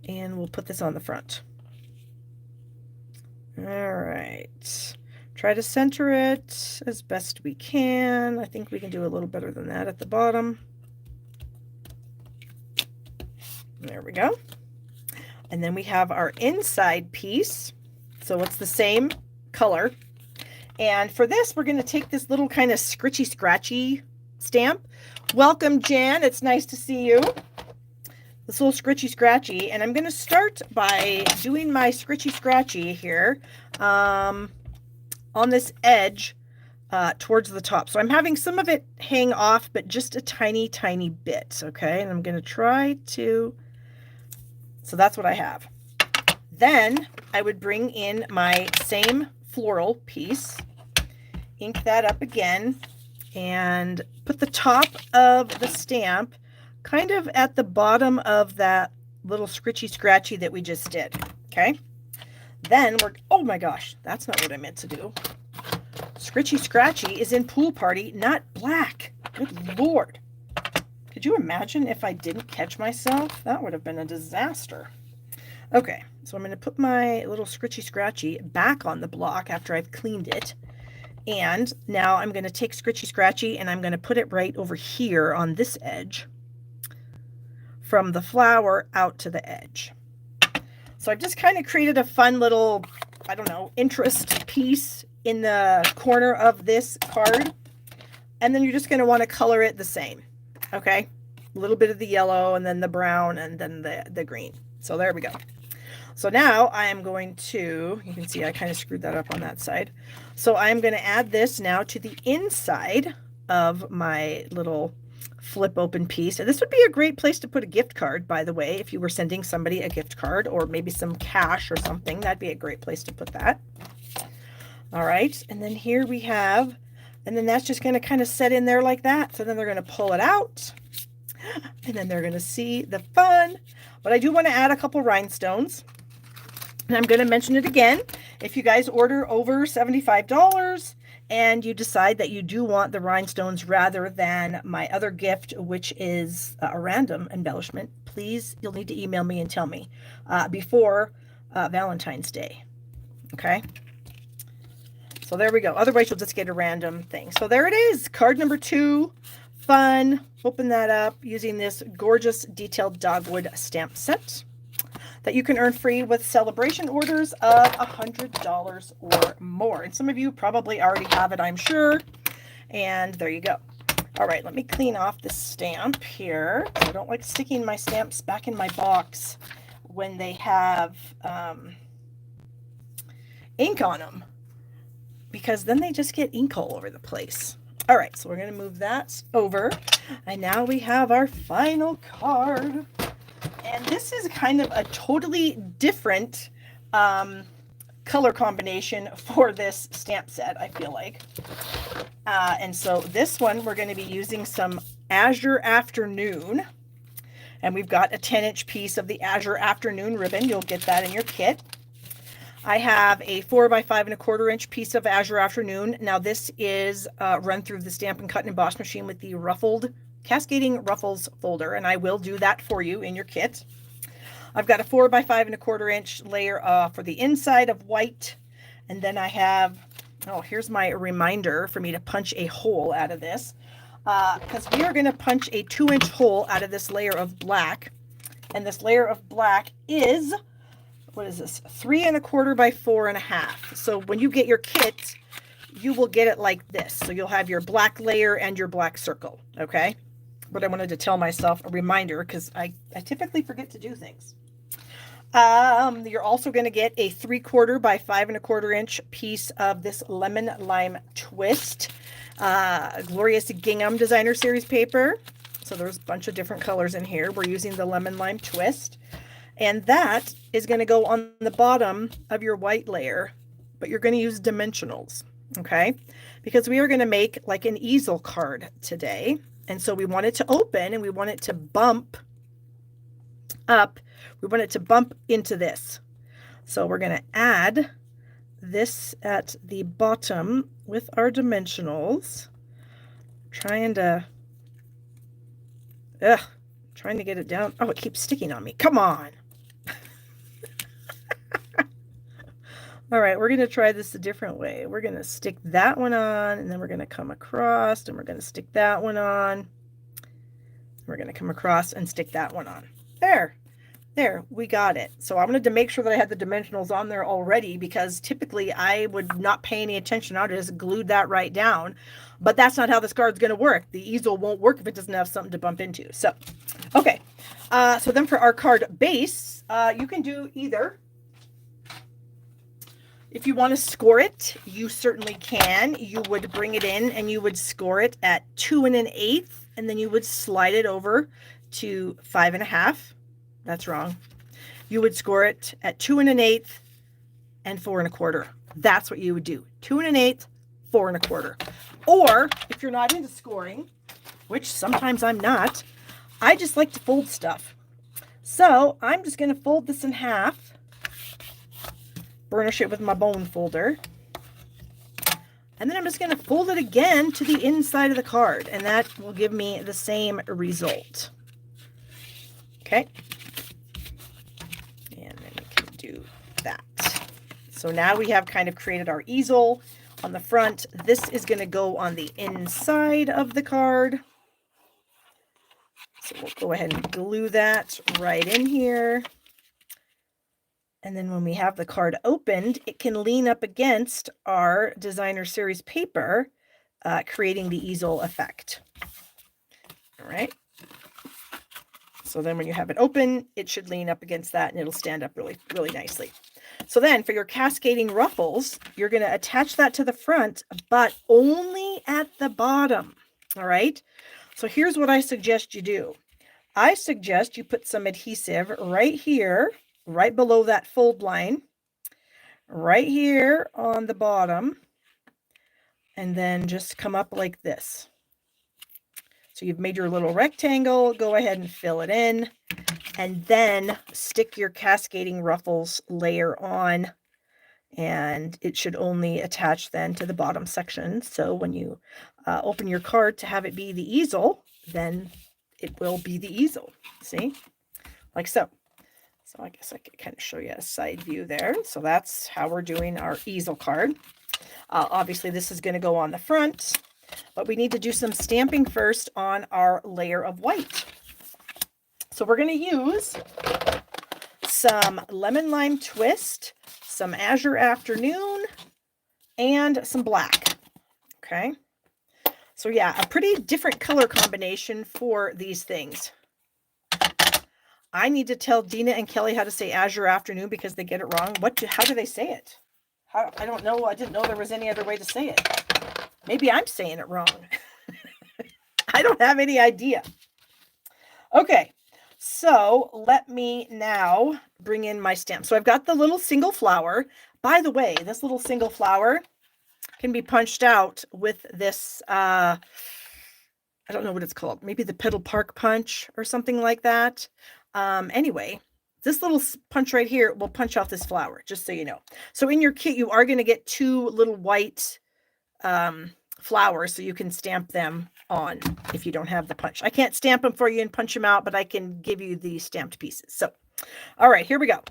And we'll put this on the front. All right. Try to center it as best we can. I think we can do a little better than that at the bottom. There we go. And then we have our inside piece. So it's the same color. And for this, we're going to take this little kind of scritchy scratchy stamp. Welcome, Jan. It's nice to see you. This little scritchy scratchy. And I'm going to start by doing my scritchy scratchy here on this edge towards the top. So I'm having some of it hang off, but just a tiny, tiny bit. Okay. And I'm going to try to, so that's what I have. Then I would bring in my same floral piece, ink that up again, and put the top of the stamp kind of at the bottom of that little scritchy scratchy that we just did. Okay. Then we're, oh my gosh, that's not what I meant to do. Scritchy scratchy is in Pool Party, not black. Good Lord. Could you imagine if I didn't catch myself? That would have been a disaster. Okay, so I'm going to put my little scritchy scratchy back on the block after I've cleaned it. And now I'm going to take scritchy scratchy and I'm going to put it right over here on this edge from the flower out to the edge. So I've just kind of created a fun little, I don't know, interest piece in the corner of this card. And then you're just going to want to color it the same. Okay, a little bit of the yellow and then the brown and then the green. So there we go. So now I am going to, you can see I kind of screwed that up on that side. So I'm going to add this now to the inside of my little flip open piece. And this would be a great place to put a gift card, by the way, if you were sending somebody a gift card or maybe some cash or something. That'd be a great place to put that. All right. And then here we have, and then that's just going to kind of set in there like that. So then they're going to pull it out and then they're going to see the fun. But I do want to add a couple rhinestones. And I'm going to mention it again. If you guys order over $75 and you decide that you do want the rhinestones rather than my other gift, which is a random embellishment, please, you'll need to email me and tell me before Valentine's Day. Okay. So there we go. Otherwise, you'll just get a random thing. So there it is. Card number 2. Fun. Open that up using this gorgeous detailed dogwood stamp set. that you can earn free with celebration orders of $100 or more. And some of you probably already have it, I'm sure. And there you go. All right, let me clean off the stamp here. I don't like sticking my stamps back in my box when they have ink on them, because then they just get ink all over the place. All right, so we're going to move that over. And now we have our final card. And this is kind of a totally different color combination for this stamp set, I feel like. And so this one, we're going to be using some Azure Afternoon. And we've got a 10-inch piece of the Azure Afternoon ribbon. You'll get that in your kit. I have a 4x5 1/4-inch piece of Azure Afternoon. Now this is run through the Stampin' Cut and Emboss machine with the ruffled, cascading ruffles folder, and I will do that for you in your kit. I've got a 4x5 1/4-inch layer for the inside of white, and then I have, oh, here's my reminder for me to punch a hole out of this, because we are going to punch a 2-inch hole out of this layer of black, and this layer of black is, what is this, 3 1/4 by 4 1/2. So when you get your kit, you will get it like this. So you'll have your black layer and your black circle, okay? But I wanted to tell myself a reminder because I typically forget to do things. You're also going to get a 3/4 by 5 1/4-inch piece of this Lemon Lime Twist Glorious Gingham Designer Series paper. So there's a bunch of different colors in here. We're using the Lemon Lime Twist. And that is going to go on the bottom of your white layer, but you're going to use dimensionals, okay? Because we are going to make like an easel card today. And so we want it to open and we want it to bump up. We want it to bump into this. So we're going to add this at the bottom with our dimensionals. Trying to get it down. Oh, it keeps sticking on me. Come on. All right, we're going to try this a different way. We're going to stick that one on, and then we're going to come across, and we're going to stick that one on. We're going to come across and stick that one on. There, we got it. So I wanted to make sure that I had the dimensionals on there already, because typically I would not pay any attention. I would just glued that right down. But that's not how this card's going to work. The easel won't work if it doesn't have something to bump into. So, okay. So then for our card base, you can do either. If you want to score it, you certainly can. You would bring it in and you would score it at 2 1/8, and then you would slide it over to 5 1/2. That's wrong. You would score it at 2 1/8 and 4 1/4. That's what you would do. 2 1/8, 4 1/4. Or if you're not into scoring, which sometimes I'm not, I just like to fold stuff. So I'm just going to fold this in half. Burnish it with my bone folder, and then I'm just going to fold it again to the inside of the card, and that will give me the same result. Okay, and then we can do that. So now we have kind of created our easel on the front. This is going to go on the inside of the card, so we'll go ahead and glue that right in here. And then when we have the card opened, it can lean up against our Designer Series paper, creating the easel effect. All right. So then when you have it open, it should lean up against that and it'll stand up really, really nicely. So then for your cascading ruffles, you're going to attach that to the front, but only at the bottom. All right. So here's what I suggest you do. I suggest you put some adhesive right here, right below that fold line, right here on the bottom, and then just come up like this. So you've made your little rectangle, go ahead and fill it in, and then stick your cascading ruffles layer on, and it should only attach then to the bottom section. So when you open your card to have it be the easel, then it will be the easel, see, like so. So I guess I could kind of show you a side view there. So that's how we're doing our easel card. Obviously, this is going to go on the front, but we need to do some stamping first on our layer of white. So we're going to use some Lemon Lime Twist, some Azure Afternoon, and some black. Okay. So yeah, a pretty different color combination for these things. I need to tell Dina and Kelly how to say Azure Afternoon because they get it wrong. How do they say it? I don't know. I didn't know there was any other way to say it. Maybe I'm saying it wrong. I don't have any idea. Okay, so let me now bring in my stamp. So I've got the little single flower. By the way, this little single flower can be punched out with this, I don't know what it's called. Maybe the Petal Park punch or something like that. Anyway, this little punch right here will punch out this flower, just so you know. So in your kit, you are going to get 2 little white flowers, so you can stamp them on if you don't have the punch. I can't stamp them for you and punch them out, but I can give you the stamped pieces. So, all right, here we go.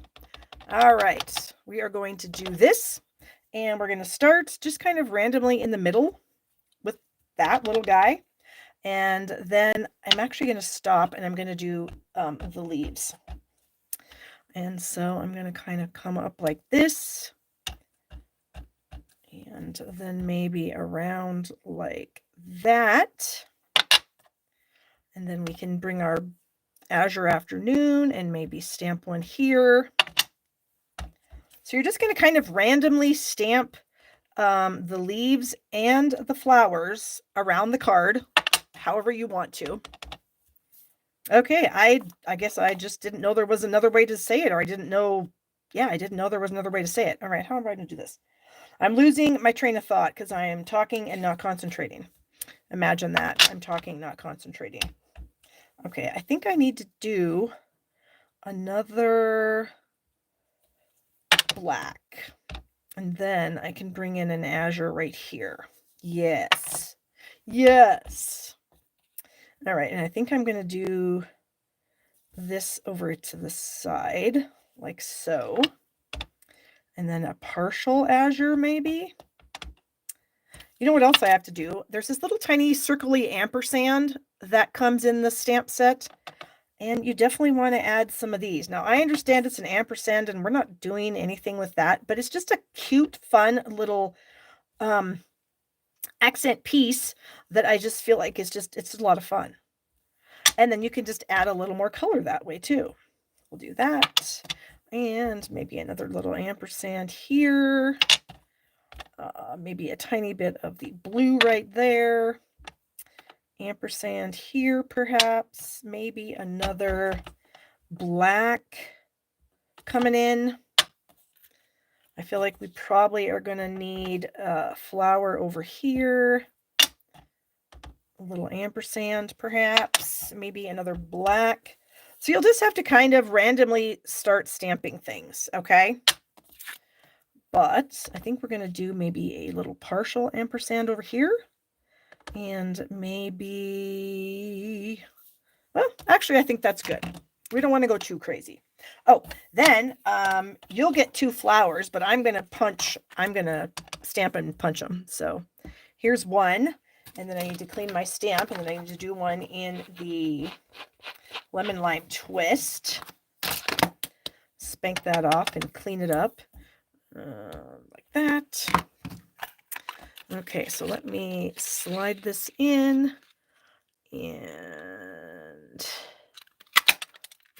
All right, we are going to do this, and we're going to start just kind of randomly in the middle with that little guy. And then I'm actually going to stop and I'm going to do the leaves. And so I'm going to kind of come up like this. And then maybe around like that. And then we can bring our Azure Afternoon and maybe stamp one here. So you're just going to kind of randomly stamp the leaves and the flowers around the card, however you want to. Okay, I guess I just didn't know there was another way to say it, or I didn't know there was another way to say it. All right, how am I going to do this? I'm losing my train of thought because I am talking and not concentrating. Imagine that. I'm talking, not concentrating. Okay, I think I need to do another black. And then I can bring in an azure right here. Yes. Yes. All right, and I think I'm going to do this over to the side, like so. And then a partial azure, maybe. You know what else I have to do? There's this little tiny circly ampersand that comes in the stamp set. And you definitely want to add some of these. Now, I understand it's an ampersand and we're not doing anything with that, but it's just a cute, fun little accent piece that I just feel like it's a lot of fun. And then you can just add a little more color that way too. We'll do that. And maybe another little ampersand here. Maybe a tiny bit of the blue right there. Ampersand here, perhaps. Maybe another black coming in. I feel like we probably are going to need a flower over here. A little ampersand, perhaps. Maybe another black. So you'll just have to kind of randomly start stamping things, okay? But I think we're going to do maybe a little partial ampersand over here. And maybe, well, actually, I think that's good. We don't want to go too crazy. Oh, then you'll get 2 flowers, but I'm going to stamp and punch them. So here's one. And then I need to clean my stamp, and then I need to do one in the Lemon Lime Twist. Spank that off and clean it up like that. Okay, so let me slide this in and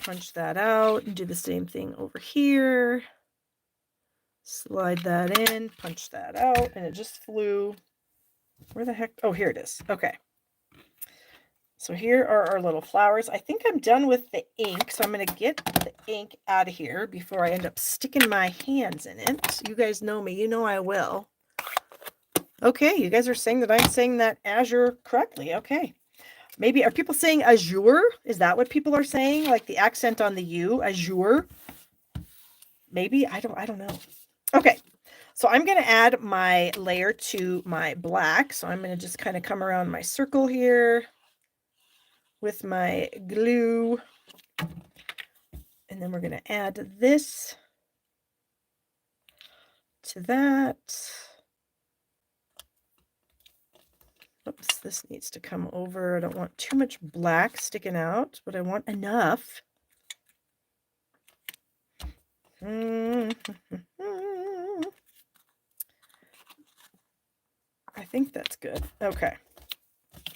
punch that out and do the same thing over here. Slide that in, punch that out, and it just flew. Where the heck? Oh, here it is. Okay. So here are our little flowers. I think I'm done with the ink, so I'm going to get the ink out of here before I end up sticking my hands in it. You guys know me. You know I will. Okay, you guys are saying that I'm saying that azure correctly. Okay. Maybe, are people saying azure? Is that what people are saying? Like the accent on the U, azure? Maybe, I don't know. Okay, so I'm going to add my layer to my black. So I'm going to just kind of come around my circle here with my glue. And then we're going to add this to that. Oops, this needs to come over. I don't want too much black sticking out, but I want enough. I think that's good. Okay.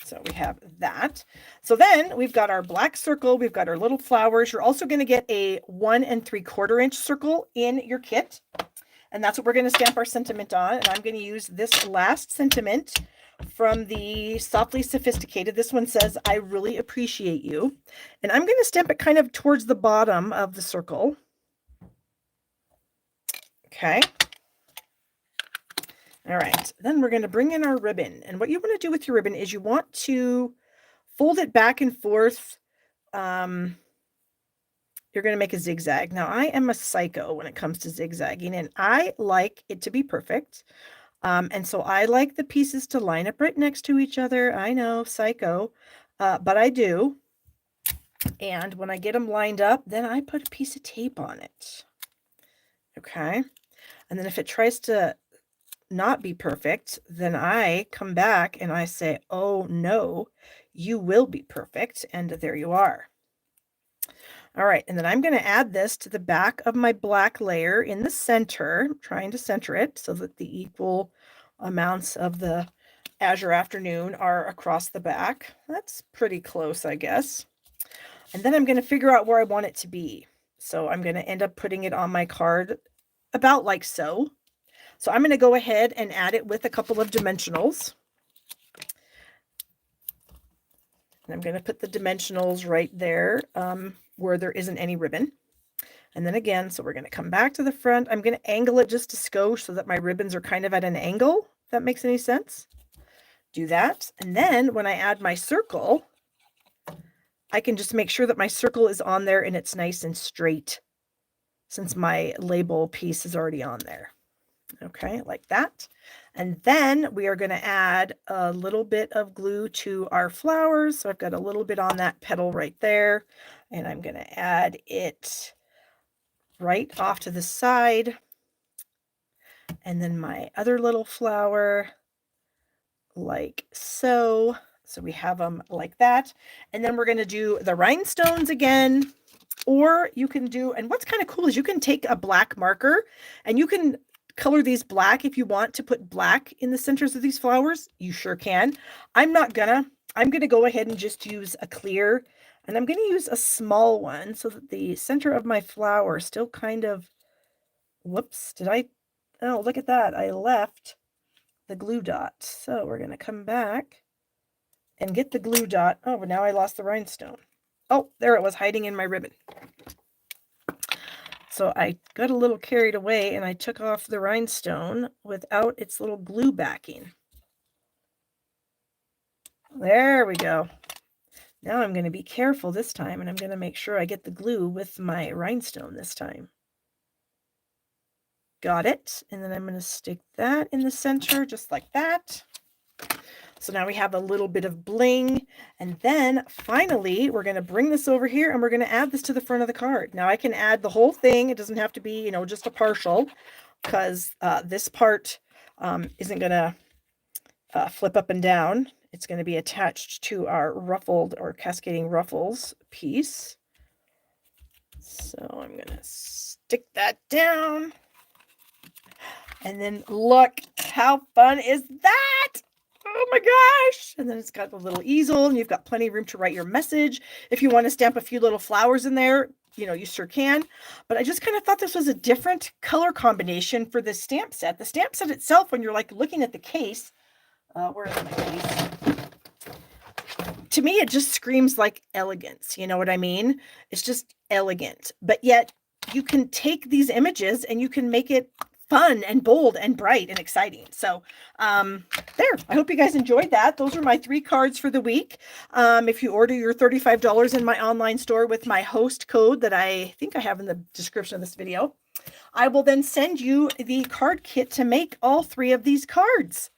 So we have that. So then we've got our black circle. We've got our little flowers. You're also going to get a 1 3/4 inch circle in your kit. And that's what we're going to stamp our sentiment on. And I'm going to use this last sentiment from the Softly Sophisticated. This one says, I really appreciate you. And I'm going to stamp it kind of towards the bottom of the circle. Okay. All right, then we're going to bring in our ribbon. And what you want to do with your ribbon is you want to fold it back and forth. You're going to make a zigzag. Now, I am a psycho when it comes to zigzagging, and I like it to be perfect. And so I like the pieces to line up right next to each other. I know, psycho, but I do. And when I get them lined up, then I put a piece of tape on it. Okay. And then if it tries to not be perfect, then I come back and I say, oh no, you will be perfect. And there you are. All right, and then I'm going to add this to the back of my black layer in the center. I'm trying to center it so that the equal amounts of the Azure Afternoon are across the back. That's pretty close, I guess. And then I'm going to figure out where I want it to be. So I'm going to end up putting it on my card about like so. So I'm going to go ahead and add it with a couple of dimensionals. And I'm going to put the dimensionals right there where there isn't any ribbon. And then again, so we're going to come back to the front. I'm going to angle it just a skosh so that my ribbons are kind of at an angle, if that makes any sense. Do that. And then when I add my circle, I can just make sure that my circle is on there and it's nice and straight since my label piece is already on there. Okay, like that. And then we are going to add a little bit of glue to our flowers. So I've got a little bit on that petal right there. And I'm going to add it right off to the side. And then my other little flower like so. So we have them like that. And then we're going to do the rhinestones again. Or you can do, and what's kind of cool is you can take a black marker and you can color these black if you want to put black in the centers of these flowers. You sure can. I'm going to go ahead and just use a clear, and I'm going to use a small one so that the center of my flower still kind of, whoops, oh, look at that. I left the glue dot. So we're going to come back and get the glue dot. Oh, but now I lost the rhinestone. Oh, there it was hiding in my ribbon. So I got a little carried away and I took off the rhinestone without its little glue backing. There we go. Now I'm going to be careful this time, and I'm going to make sure I get the glue with my rhinestone this time. Got it. And then I'm going to stick that in the center just like that. So now we have a little bit of bling. And then finally, we're going to bring this over here and we're going to add this to the front of the card. Now I can add the whole thing. It doesn't have to be, just a partial, because this part isn't going to flip up and down. It's going to be attached to our ruffled or cascading ruffles piece. So I'm going to stick that down. And then look, how fun is that? Oh my gosh. And then it's got a little easel, and you've got plenty of room to write your message. If you want to stamp a few little flowers in there, you sure can. But I just kind of thought this was a different color combination for this stamp set. The stamp set itself, when you're like looking at the case, where is my case? To me, it just screams like elegance. You know what I mean? It's just elegant. But yet you can take these images and you can make it fun and bold and bright and exciting. So there, I hope you guys enjoyed that. Those are my 3 cards for the week. If you order your $35 in my online store with my host code that I think I have in the description of this video, I will then send you the card kit to make all 3 of these cards.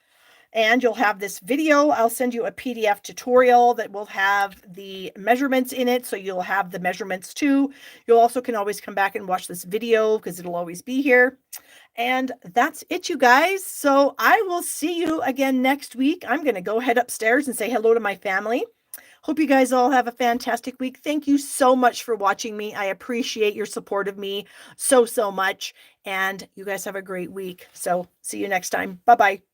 And you'll have this video. I'll send you a PDF tutorial that will have the measurements in it. So you'll have the measurements too. You also can always come back and watch this video because it'll always be here. And that's it, you guys. So I will see you again next week. I'm going to go head upstairs and say hello to my family. Hope you guys all have a fantastic week. Thank you so much for watching me. I appreciate your support of me so much. And you guys have a great week. So see you next time. Bye-bye.